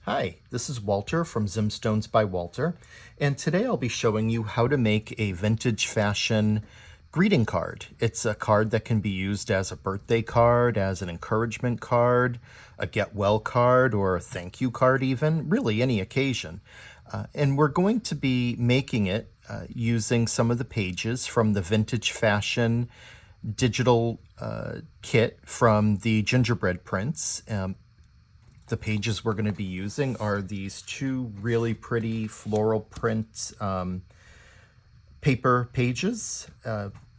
Hi, this is Walter from Zimstones by Walter, and today I'll be showing you how to make a vintage fashion greeting card. It's a card that can be used as a birthday card, as an encouragement card, a get well card, or a thank you card even, really any occasion. And we're going to be making it using some of the pages from the Vintage Fashion digital kit from the Gingerbread Prints. The pages we're going to be using are these two really pretty floral print paper pages.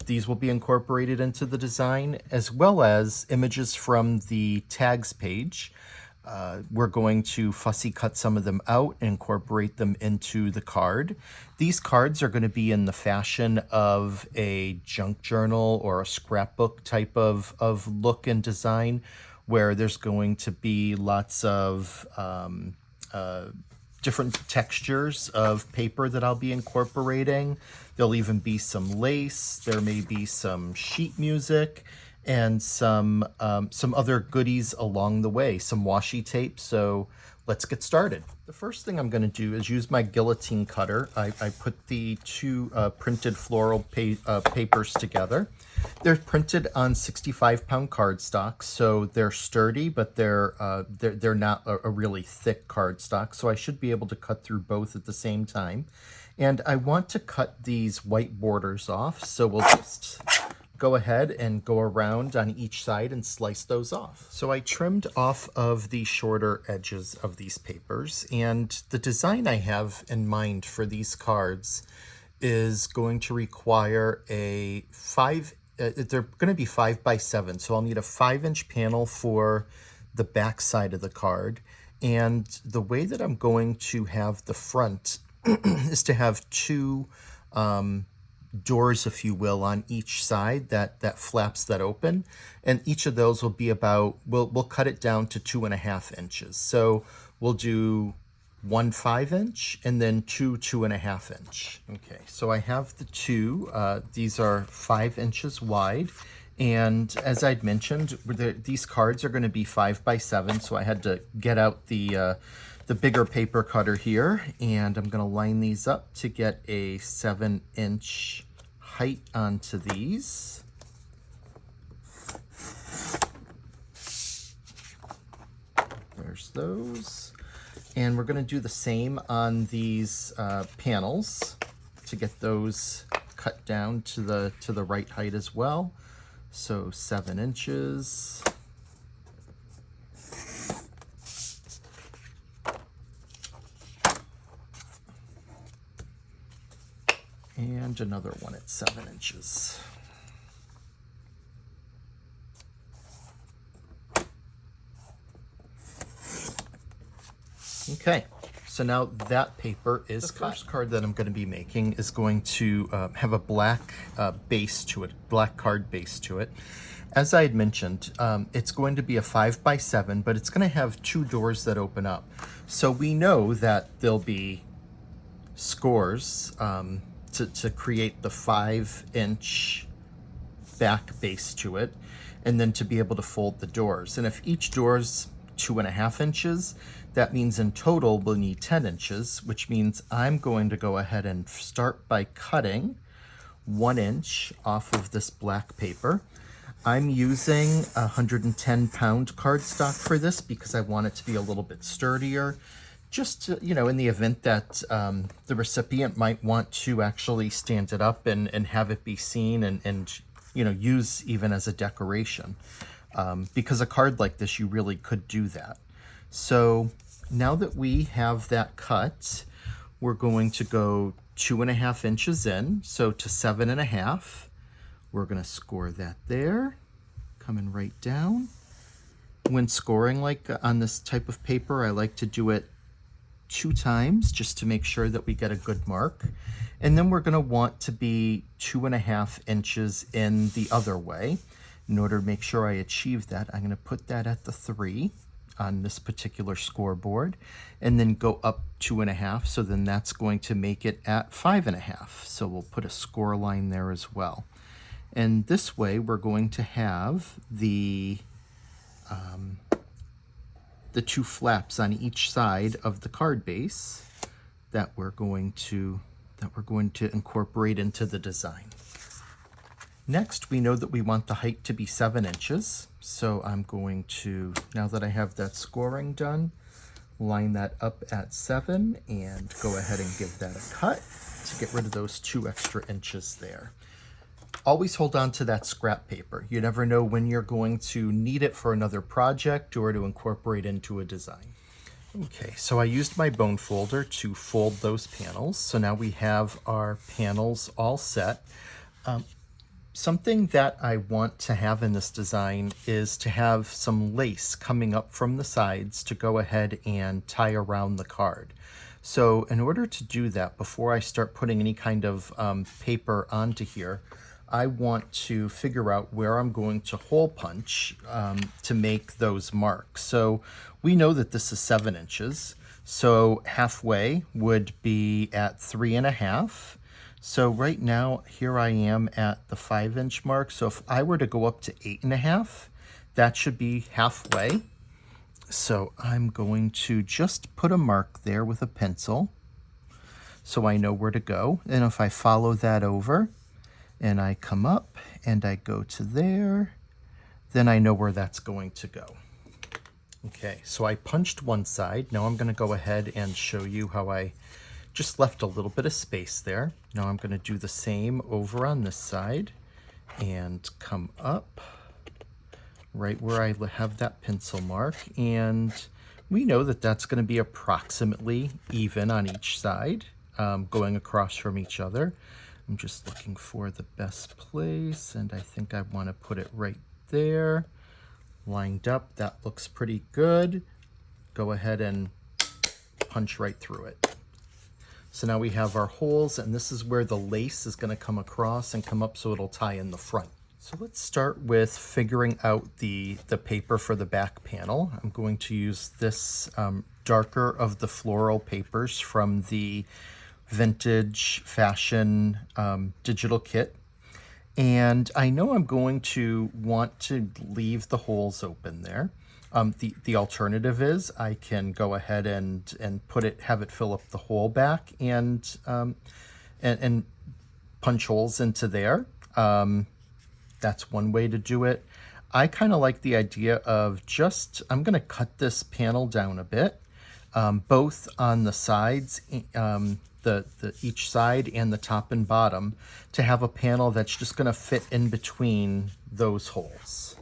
These will be incorporated into the design, as well as images from the tags page. We're going to fussy cut some of them out and incorporate them into the card. These cards are going to be in the fashion of a junk journal or a scrapbook type of look and design, where there's going to be lots of different textures of paper that I'll be incorporating. There'll even be some lace. There may be some sheet music and some other goodies along the way, some washi tape. So let's get started. The first thing I'm going to do is use my guillotine cutter. I put the two printed floral papers together. They're printed on 65-pound cardstock, so they're sturdy, but they're not a really thick cardstock, so I should be able to cut through both at the same time. And I want to cut these white borders off, so we'll just go ahead and go around on each side and slice those off. So I trimmed off of the shorter edges of these papers, and the design I have in mind for these cards is going to require a they're going to be 5x7, so I'll need a 5-inch panel for the back side of the card. And the way that I'm going to have the front is to have two doors, if you will, on each side, that flaps that open, and each of those will be about, we'll cut it down to 2.5 inches. So we'll do one 5-inch and then two 2.5-inch. Okay, so I have the two. These are 5 inches wide, and as I'd mentioned, these cards are going to be 5x7, so I had to get out the bigger paper cutter here, and I'm going to line these up to get a 7-inch height onto these. There's those. And we're going to do the same on these panels to get those cut down to the right height as well. So 7 inches. And another one at 7 inches. Okay, so now that paper is cut. The first card that I'm going to be making is going to have a black base to it, black card base to it. As I had mentioned, it's going to be a 5x7, but it's going to have two doors that open up. So we know that there'll be scores to create the 5-inch back base to it, and then to be able to fold the doors. And if each door's 2.5 inches, that means in total we'll need 10 inches, which means I'm going to go ahead and start by cutting 1 inch off of this black paper. I'm using 110-pound cardstock for this because I want it to be a little bit sturdier, just to, in the event that the recipient might want to actually stand it up and have it be seen and use even as a decoration. Because a card like this, you really could do that. So now that we have that cut, we're going to go 2.5 inches in, so to 7.5. We're going to score that there, coming right down. When scoring like on this type of paper, I like to do it 2 times just to make sure that we get a good mark. And then we're going to want to be 2.5 inches in the other way. In order to make sure I achieve that, I'm going to put that at the 3 on this particular scoreboard, and then go up 2.5. So then that's going to make it at 5.5. So we'll put a score line there as well. And this way we're going to have the the two flaps on each side of the card base that we're going to incorporate into the design. Next, we know that we want the height to be 7 inches. So I'm going to, now that I have that scoring done, line that up at 7 and go ahead and give that a cut to get rid of those 2 extra inches there. Always hold on to that scrap paper. You never know when you're going to need it for another project or to incorporate into a design. Okay, so I used my bone folder to fold those panels. So now we have our panels all set. Something that I want to have in this design is to have some lace coming up from the sides to go ahead and tie around the card. So in order to do that, before I start putting any kind of paper onto here, I want to figure out where I'm going to hole punch to make those marks. So we know that this is 7 inches. So halfway would be at 3.5. So right now, here I am at the 5-inch mark. So if I were to go up to 8.5, that should be halfway. So I'm going to just put a mark there with a pencil so I know where to go. And if I follow that over, and I come up and I go to there, then I know where that's going to go. Okay, so I punched one side. Now I'm going to go ahead and show you how I just left a little bit of space there. Now I'm going to do the same over on this side and come up right where I have that pencil mark. And we know that that's going to be approximately even on each side, going across from each other. I'm just looking for the best place, and I think I want to put it right there. Lined up, that looks pretty good. Go ahead and punch right through it. So now we have our holes, and this is where the lace is going to come across and come up so it'll tie in the front. So let's start with figuring out the paper for the back panel. I'm going to use this darker of the floral papers from the Vintage Fashion digital kit. And I know I'm going to want to leave the holes open there. The alternative is I can go ahead and have it fill up the hole back and punch holes into there. That's one way to do it. I kind of like the idea of I'm going to cut this panel down a bit, both on the sides, each side and the top and bottom, to have a panel that's just going to fit in between those holes.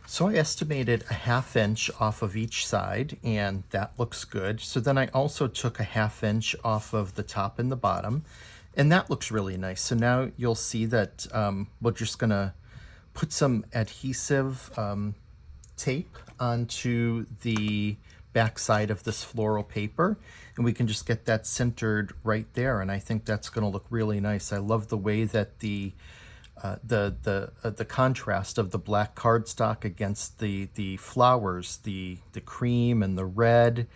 So I estimated a 1/2 inch off of each side, and that looks good. So then I also took a 1/2 inch off of the top and the bottom, and that looks really nice. So now you'll see that we're just going to put some adhesive tape onto the back side of this floral paper, and we can just get that centered right there, and I think that's going to look really nice. I love the way that the contrast of the black cardstock against the flowers, the cream and the red,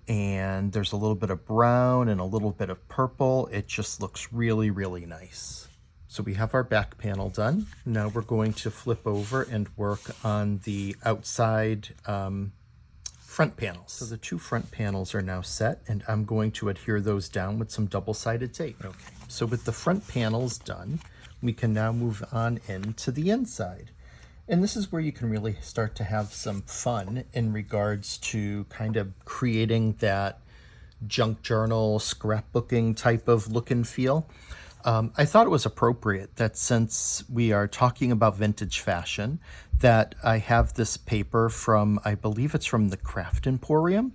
and there's a little bit of brown and a little bit of purple. It just looks really, really nice. So we have our back panel done. Now we're going to flip over and work on the outside front panels. So the 2 front panels are now set, and I'm going to adhere those down with some double-sided tape. Okay, so with the front panels done, we can now move on into the inside. And this is where you can really start to have some fun in regards to kind of creating that junk journal, scrapbooking type of look and feel. I thought it was appropriate that since we are talking about vintage fashion, that I have this paper from, I believe it's from the Craft Emporium,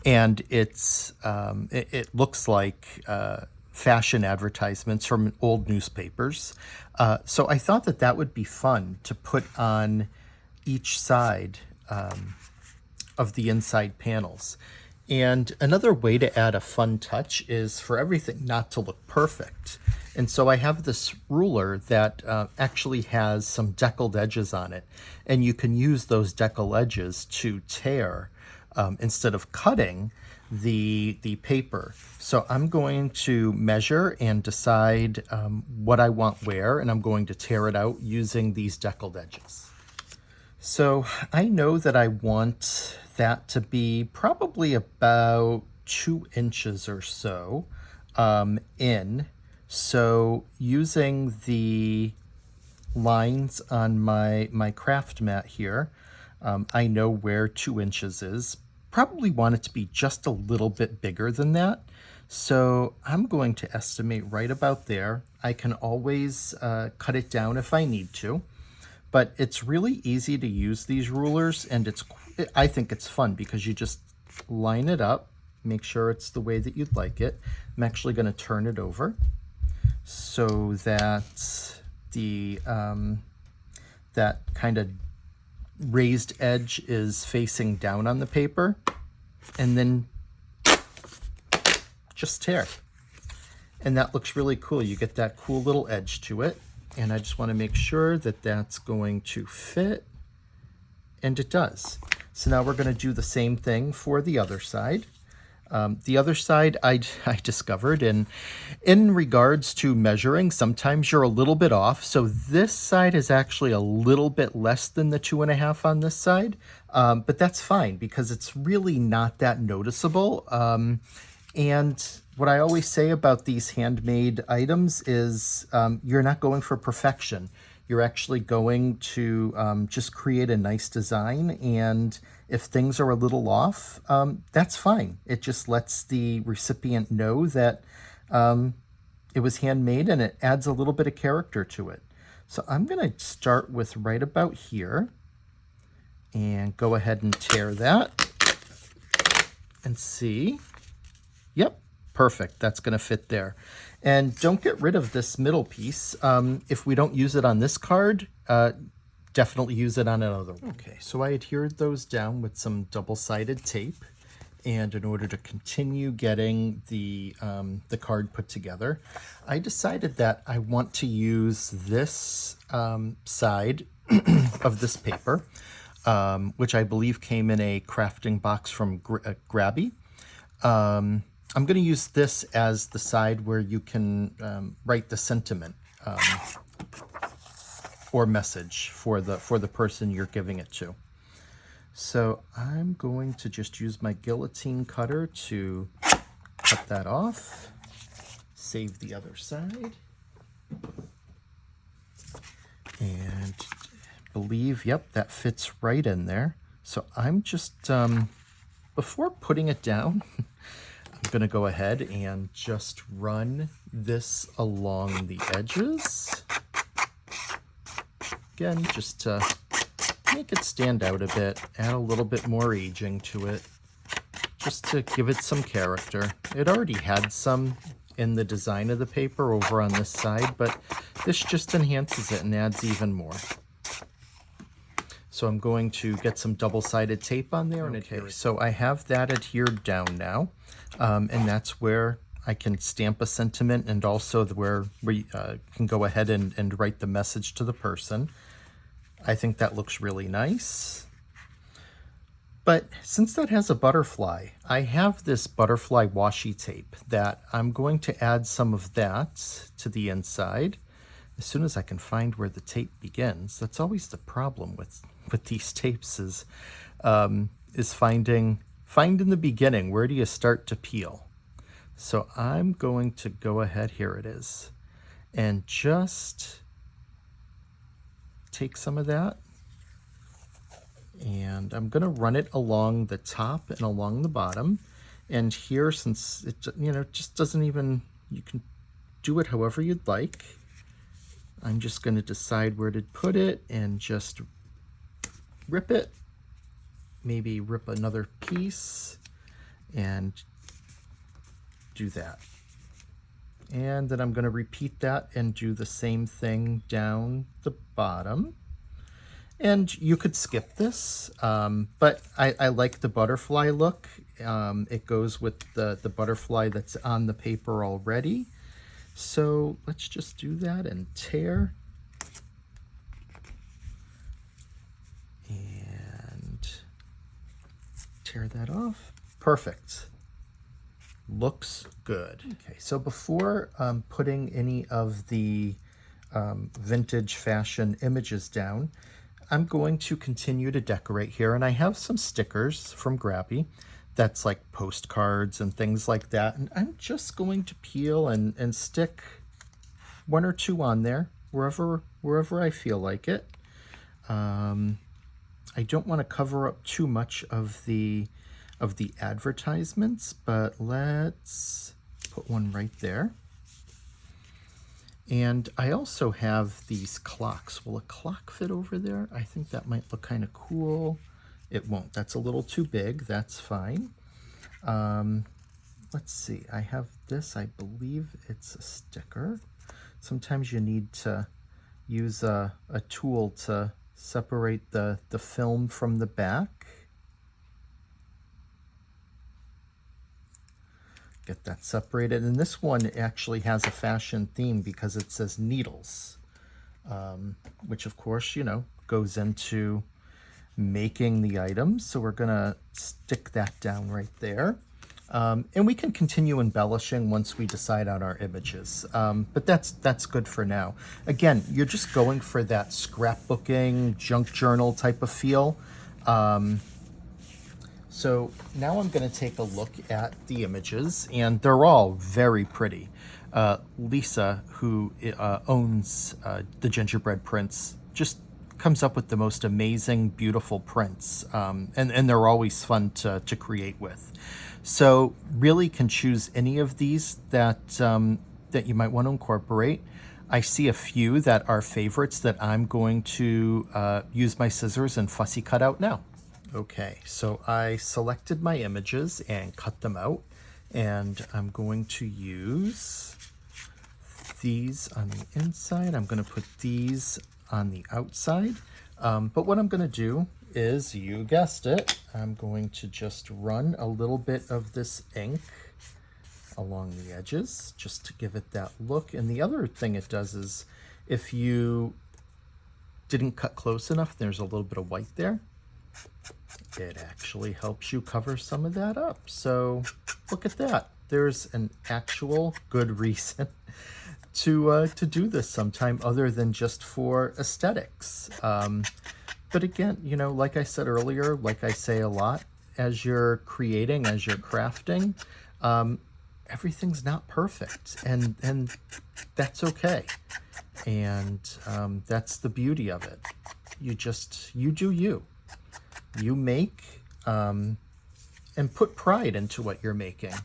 and it looks like fashion advertisements from old newspapers. So I thought that would be fun to put on each side of the inside panels. And another way to add a fun touch is for everything not to look perfect. And so I have this ruler that actually has some deckled edges on it. And you can use those deckled edges to tear instead of cutting the paper. So I'm going to measure and decide what I want where, and I'm going to tear it out using these deckled edges. So I know that I want that to be probably about 2 inches or so in. So using the lines on my craft mat here, I know where 2 inches is. Probably want it to be just a little bit bigger than that. So I'm going to estimate right about there. I can always cut it down if I need to. But it's really easy to use these rulers, and I think it's fun because you just line it up, make sure it's the way that you'd like it. I'm actually going to turn it over so that the that kind of raised edge is facing down on the paper, and then just tear. And that looks really cool. You get that cool little edge to it. And I just want to make sure that that's going to fit, and it does. So now we're going to do the same thing for the other side. The other side I discovered in regards to measuring, sometimes you're a little bit off. So this side is actually a little bit less than the 2.5 on this side, but that's fine because it's really not that noticeable. And what I always say about these handmade items is you're not going for perfection. You're actually going to just create a nice design, and if things are a little off, that's fine. It just lets the recipient know that it was handmade, and it adds a little bit of character to it. So I'm going to start with right about here and go ahead and tear that and see. Yep, perfect. That's going to fit there. And don't get rid of this middle piece. If we don't use it on this card, definitely use it on another one. Okay, so I adhered those down with some double-sided tape. And in order to continue getting the card put together, I decided that I want to use this side of this paper, which I believe came in a crafting box from Grabby. I'm going to use this as the side where you can write the sentiment or message for the person you're giving it to. So I'm going to just use my guillotine cutter to cut that off, save the other side, and believe, yep, that fits right in there. So I'm just, before putting it down, I'm going to go ahead and just run this along the edges. Again, just to make it stand out a bit, add a little bit more aging to it, just to give it some character. It already had some in the design of the paper over on this side, but this just enhances it and adds even more. So I'm going to get some double-sided tape on there and adhere it. So I have that adhered down now, and that's where I can stamp a sentiment, and also where we can go ahead and write the message to the person. I think that looks really nice. But since that has a butterfly, I have this butterfly washi tape that I'm going to add some of that to the inside as soon as I can find where the tape begins. That's always the problem with these tapes is finding the beginning. Where do you start to peel? So I'm going to go ahead, here it is, and just take some of that, and I'm going to run it along the top and along the bottom. And here, since it just doesn't even, you can do it however you'd like. I'm just going to decide where to put it and just rip it, maybe rip another piece and do that. And then I'm going to repeat that and do the same thing down the bottom. And you could skip this, but I like the butterfly look. It goes with the butterfly that's on the paper already. So let's just do that and tear. And tear that off. Perfect. Looks good. Okay, so before putting any of the vintage fashion images down, I'm going to continue to decorate here, and I have some stickers from Grabby that's like postcards and things like that, and I'm just going to peel and stick one or two on there wherever I feel like it. I don't want to cover up too much of the advertisements, but let's put one right there. And I also have these clocks. Will a clock fit over there? I think that might look kind of cool. It won't. That's a little too big. That's fine. Let's see. I have this. I believe it's a sticker. Sometimes you need to use a tool to separate the film from the back. Get that separated. And this one actually has a fashion theme because it says needles, which of course, you know, goes into making the items. So we're gonna stick that down right there. And we can continue embellishing once we decide on our images. But that's good for now. Again, you're just going for that scrapbooking, junk journal type of feel. So now I'm going to take a look at the images, and they're all very pretty. Lisa, who owns the Gingerbread Prints, just comes up with the most amazing, beautiful prints, and they're always fun to create with. So really can choose any of these that that you might want to incorporate. I see a few that are favorites that I'm going to use my scissors and fussy cut out now. Okay, so I selected my images and cut them out, and I'm going to use these on the inside. I'm going to put these on the outside. But what I'm going to do is, you guessed it, I'm going to just run a little bit of this ink along the edges just to give it that look. And the other thing it does is, if you didn't cut close enough, there's a little bit of white there, it actually helps you cover some of that up. So look at that. There's an actual good reason to do this sometime other than just for aesthetics. But again, you know, like I said earlier, like I say a lot, as you're creating, as you're crafting, everything's not perfect, and that's okay. And that's the beauty of it. You do you. You make and put pride into what you're making,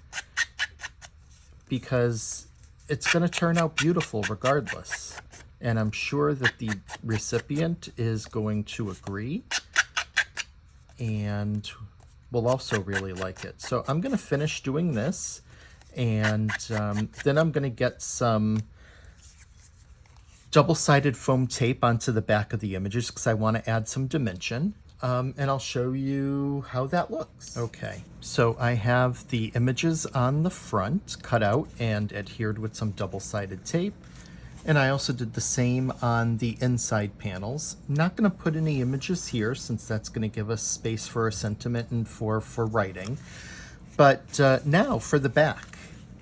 because it's going to turn out beautiful regardless. And I'm sure that the recipient is going to agree and will also really like it. So I'm going to finish doing this, and then I'm going to get some double-sided foam tape onto the back of the images because I want to add some dimension. And I'll show you how that looks. Okay, so I have the images on the front cut out and adhered with some double-sided tape. And I also did the same on the inside panels. I'm not going to put any images here since that's going to give us space for a sentiment and for writing. But now for the back.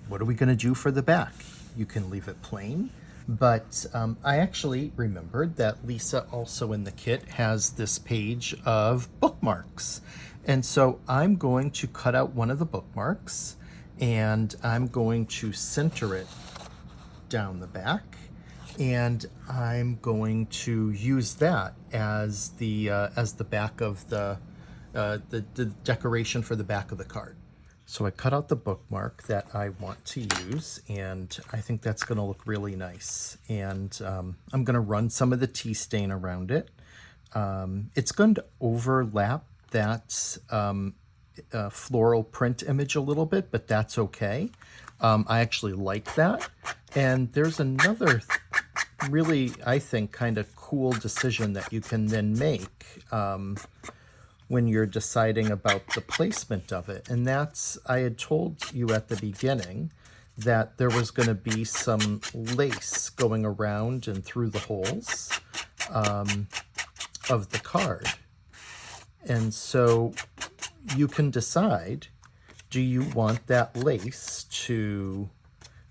What are we going to do for the back? You can leave it plain. But I actually remembered that Lisa also in the kit has this page of bookmarks. And so I'm going to cut out one of the bookmarks, and I'm going to center it down the back. And I'm going to use that as the back of the decoration for the back of the card. So I cut out the bookmark that I want to use, and I think that's going to look really nice. And I'm going to run some of the tea stain around it. It's going to overlap that floral print image a little bit, but that's okay. I actually like that. And there's another really, I think, kind of cool decision that you can then make when you're deciding about the placement of it. And that's, I had told you at the beginning that there was going to be some lace going around and through the holes of the card. And so you can decide, do you want that lace to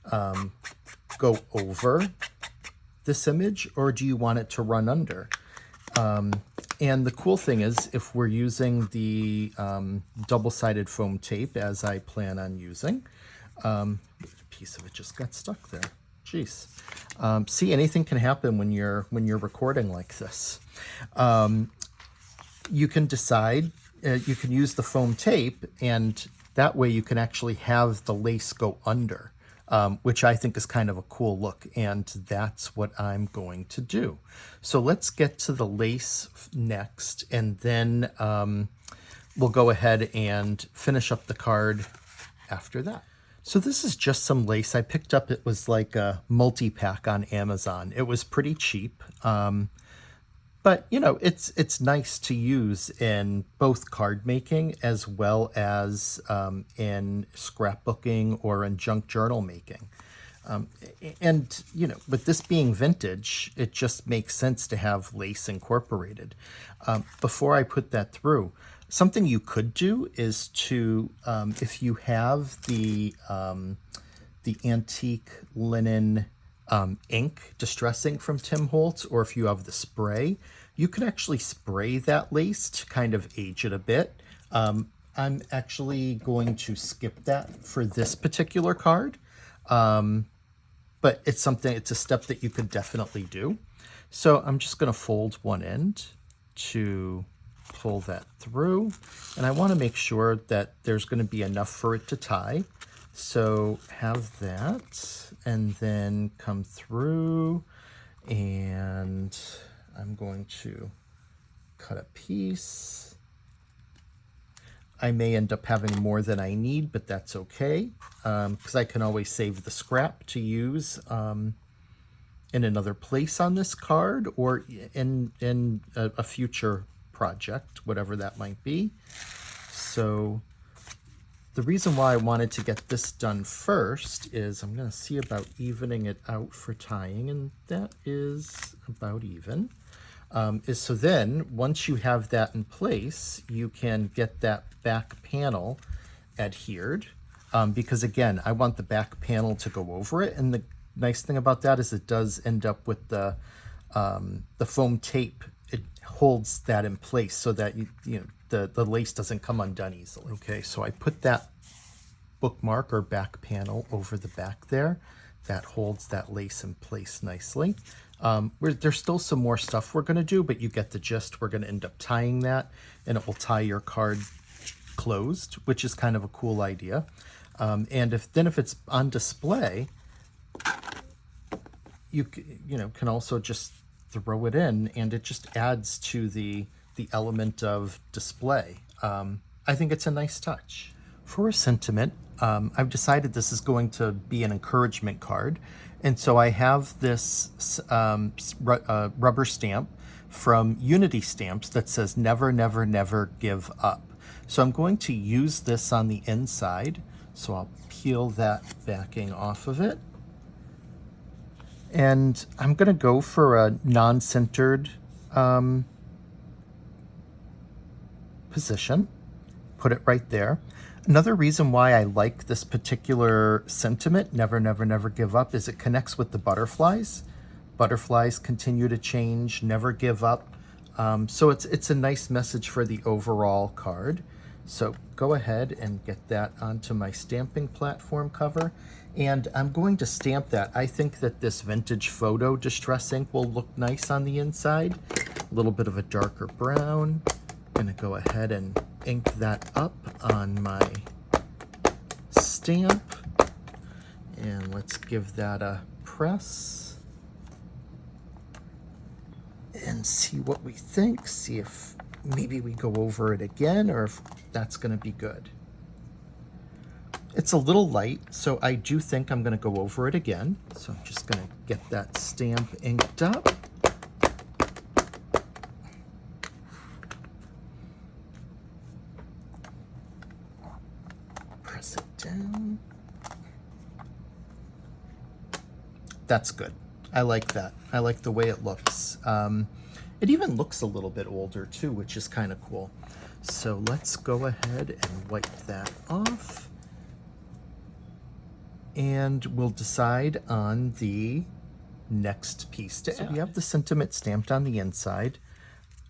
go over this image, or do you want it to run under? And the cool thing is, if we're using the double-sided foam tape, as I plan on using, a piece of it just got stuck there. Jeez. See, anything can happen when you're recording like this. You can decide, you can use the foam tape, and that way you can actually have the lace go under, which I think is kind of a cool look, and that's what I'm going to do. So let's get to the lace next, and then we'll go ahead and finish up the card after that. So this is just some lace I picked up. It was like a multi-pack on Amazon. It was pretty cheap. But, you know, it's nice to use in both card making as well as in scrapbooking or in junk journal making. And, you know, with this being vintage, it just makes sense to have lace incorporated. Before I put that through, something you could do is to, if you have the antique linen ink distress ink from Tim Holtz, or if you have the spray, you can actually spray that lace to kind of age it a bit. I'm actually going to skip that for this particular card, but it's a step that you could definitely do. So I'm just going to fold one end to pull that through, and I want to make sure that there's going to be enough for it to tie. So have that, and then come through, and I'm going to cut a piece. I may end up having more than I need, but that's okay, because I can always save the scrap to use in another place on this card, or in a future project, whatever that might be. So the reason why I wanted to get this done first is I'm going to see about evening it out for tying, and that is about even. So then, once you have that in place, you can get that back panel adhered, because again, I want the back panel to go over it, and the nice thing about that is it does end up with the foam tape. It holds that in place so that the lace doesn't come undone easily. Okay, so I put that bookmark or back panel over the back there. That holds that lace in place nicely. There's still some more stuff we're going to do, but you get the gist. We're going to end up tying that, and it will tie your card closed, which is kind of a cool idea. And if it's on display, you can also just throw it in, and it just adds to the element of display. I think it's a nice touch. For a sentiment, I've decided this is going to be an encouragement card, and so I have this rubber stamp from Unity Stamps that says never, never, never give up. So I'm going to use this on the inside, so I'll peel that backing off of it. And I'm going to go for a non-centered position. Put it right there. Another reason why I like this particular sentiment, never, never, never give up, is it connects with the butterflies. Butterflies continue to change, never give up. So it's a nice message for the overall card. So go ahead and get that onto my stamping platform cover. And I'm going to stamp that. I think that this vintage photo distress ink will look nice on the inside. A little bit of a darker brown. I'm going to go ahead and ink that up on my stamp. And let's give that a press. And see what we think. See if maybe we go over it again, or if that's going to be good. It's a little light, so I do think I'm going to go over it again. So I'm just going to get that stamp inked up. Press it down. That's good. I like that. I like the way it looks. It even looks a little bit older too, which is kind of cool. So let's go ahead and wipe that off. And we'll decide on the next piece to add. So we have the sentiment stamped on the inside.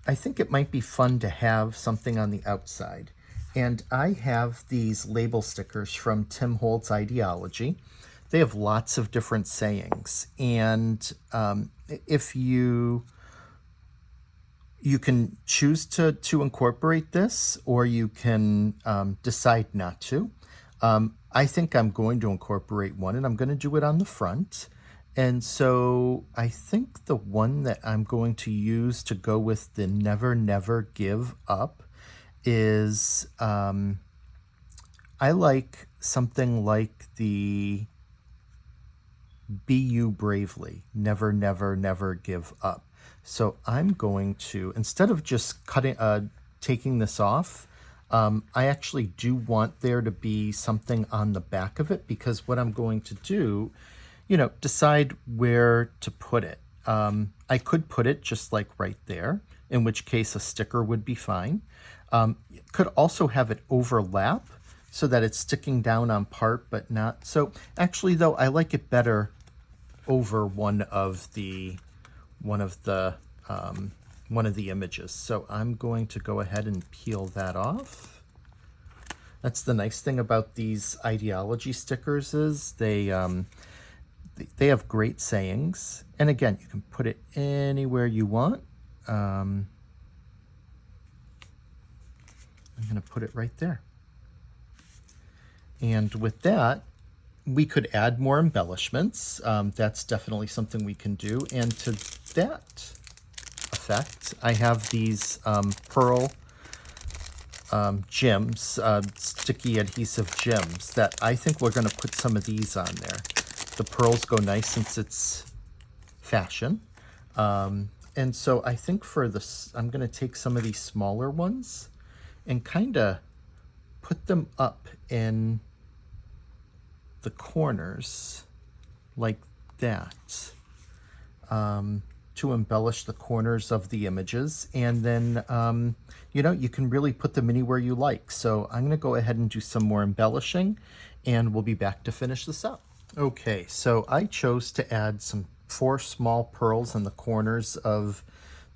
I think it might be fun to have something on the outside. And I have these label stickers from Tim Holtz Ideology. They have lots of different sayings. And if you can choose to incorporate this, or you can decide not to. I think I'm going to incorporate one, and I'm going to do it on the front. And so I think the one that I'm going to use to go with the Never Never Give Up is, I like something like the Be You Bravely, Never Never Never Give Up. So I'm going to, instead of just taking this off, I actually do want there to be something on the back of it, because what I'm going to do, decide where to put it. I could put it just like right there, in which case a sticker would be fine. Could also have it overlap so that it's sticking down on part, but not. So actually, though, I like it better over one of the images. So I'm going to go ahead and peel that off. That's the nice thing about these ideology stickers, is they have great sayings. And again, you can put it anywhere you want. I'm going to put it right there. And with that, we could add more embellishments. That's definitely something we can do. And to that effect, I have these pearl gems, sticky adhesive gems, that I think we're going to put some of these on there. The pearls go nice since it's fashion. And so I think for this, I'm going to take some of these smaller ones and kind of put them up in the corners like that, to embellish the corners of the images. And then, you can really put them anywhere you like. So I'm going to go ahead and do some more embellishing, and we'll be back to finish this up. Okay, so I chose to add 4 small pearls in the corners of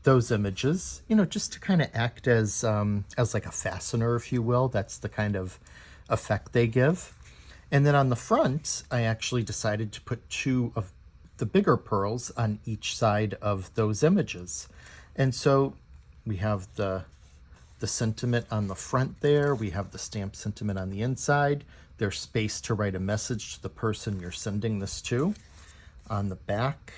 those images, just to kind of act as like a fastener, if you will. That's the kind of effect they give. And then on the front, I actually decided to put 2 of the bigger pearls on each side of those images. And so we have the sentiment on the front there. We have the stamped sentiment on the inside. There's space to write a message to the person you're sending this to. On the back,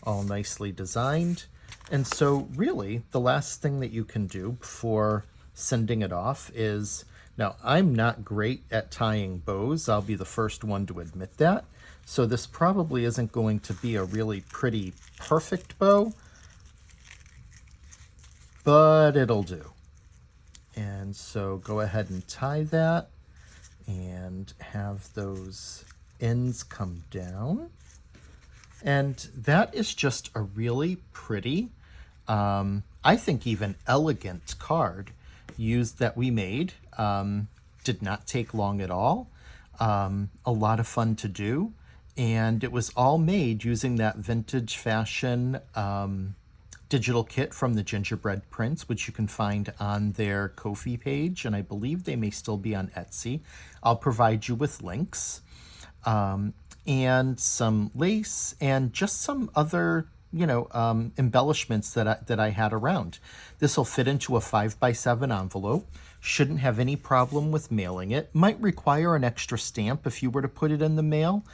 all nicely designed. And so really, the last thing that you can do before sending it off is, now I'm not great at tying bows. I'll be the first one to admit that. So this probably isn't going to be a really pretty, perfect bow, but it'll do. And so go ahead and tie that and have those ends come down. And that is just a really pretty, I think even elegant card that we made. Did not take long at all. A lot of fun to do. And it was all made using that vintage fashion digital kit from the Gingerbread Prints, which you can find on their Ko-fi page, and I believe they may still be on Etsy. I'll provide you with links. And some lace and just some other, embellishments that I had around. This will fit into a 5x7 envelope. Shouldn't have any problem with mailing it. Might require an extra stamp if you were to put it in the mail,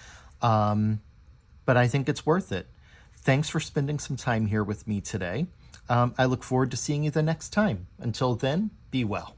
but I think it's worth it. Thanks for spending some time here with me today. I look forward to seeing you the next time. Until then, be well.